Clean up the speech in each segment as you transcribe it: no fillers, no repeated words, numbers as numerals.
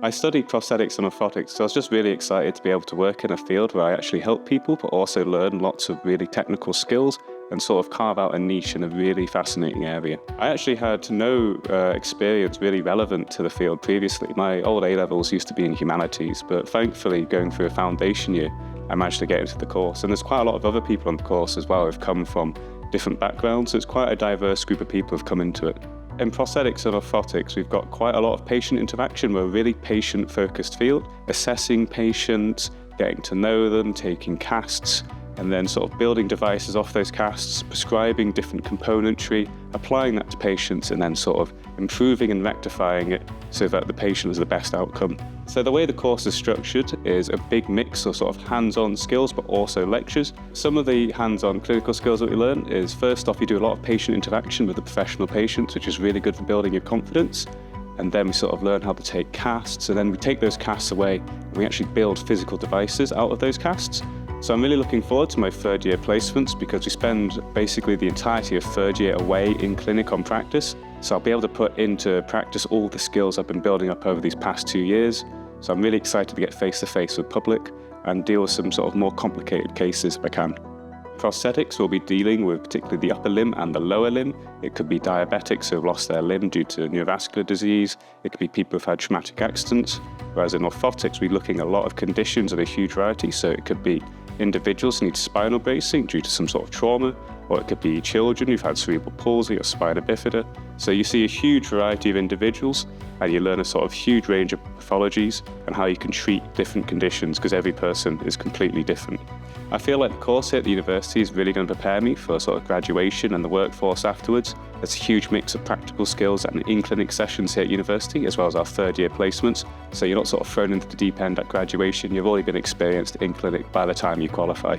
I studied prosthetics and orthotics, so I was just really excited to be able to work in a field where I actually help people, but also learn lots of really technical skills and sort of carve out a niche in a really fascinating area. I actually had no experience really relevant to the field previously. My old A-levels used to be in humanities, but thankfully going through a foundation year, I managed to get into the course. And there's quite a lot of other people on the course as well who've come from different backgrounds, so it's quite a diverse group of people who've come into it. In prosthetics and orthotics, we've got quite a lot of patient interaction. We're a really patient-focused field, assessing patients, getting to know them, taking casts, and then sort of building devices off those casts, prescribing different componentry, applying that to patients, and then sort of improving and rectifying it so that the patient has the best outcome. So the way the course is structured is a big mix of sort of hands-on skills, but also lectures. Some of the hands-on clinical skills that we learn is, first off, you do a lot of patient interaction with the professional patients, which is really good for building your confidence. And then we sort of learn how to take casts, and then we take those casts away, and we actually build physical devices out of those casts. So I'm really looking forward to my third year placements because we spend basically the entirety of third year away in clinic on practice. So I'll be able to put into practice all the skills I've been building up over these past 2 years. So I'm really excited to get face-to-face with public and deal with some sort of more complicated cases if I can. Prosthetics will be dealing with particularly the upper limb and the lower limb. It could be diabetics who have lost their limb due to neurovascular disease. It could be people who've had traumatic accidents. Whereas in orthotics, we're looking at a lot of conditions and a huge variety. So it could be individuals who need spinal bracing due to some sort of trauma, or it could be children who've had cerebral palsy or spina bifida. So you see a huge variety of individuals, and you learn a sort of huge range of pathologies and how you can treat different conditions because every person is completely different. I feel like the course here at the university is really going to prepare me for sort of graduation and the workforce afterwards. There's a huge mix of practical skills and in-clinic sessions here at university, as well as our third year placements. So you're not sort of thrown into the deep end at graduation, you've already been experienced in clinic by the time you qualify.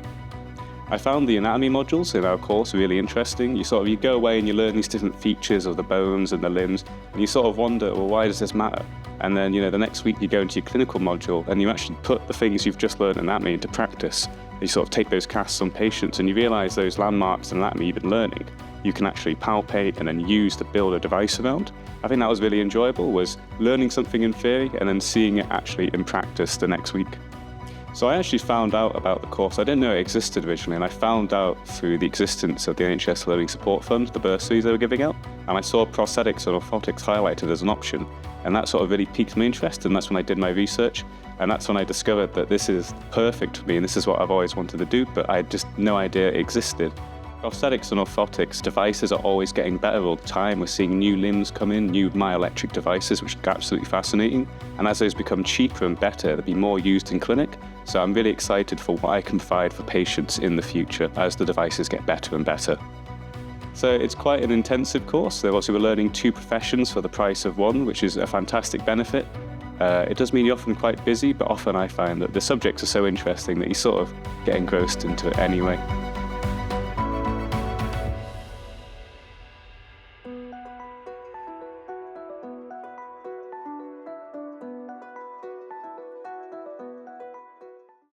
I found the anatomy modules in our course really interesting. You go away and you learn these different features of the bones and the limbs, and you sort of wonder, well, why does this matter? And then, the next week you go into your clinical module and you actually put the things you've just learned in anatomy into practice. You sort of take those casts on patients and you realize those landmarks in anatomy you've been learning, you can actually palpate and then use to build a device around. I think that was really enjoyable, was learning something in theory and then seeing it actually in practice the next week. So I actually found out about the course. I didn't know it existed originally, and I found out through the existence of the NHS Learning Support Fund, the bursaries they were giving out, and I saw prosthetics and orthotics highlighted as an option, and that sort of really piqued my interest, and that's when I did my research, and that's when I discovered that this is perfect for me, and this is what I've always wanted to do, but I had just no idea it existed. Prosthetics and orthotics devices are always getting better all the time. We're seeing new limbs come in, new myoelectric devices, which is absolutely fascinating. And as those become cheaper and better, they'll be more used in clinic. So I'm really excited for what I can provide for patients in the future as the devices get better and better. So it's quite an intensive course. So obviously we're learning 2 professions for the price of 1, which is a fantastic benefit. It does mean you're often quite busy, but often I find that the subjects are so interesting that you sort of get engrossed into it anyway.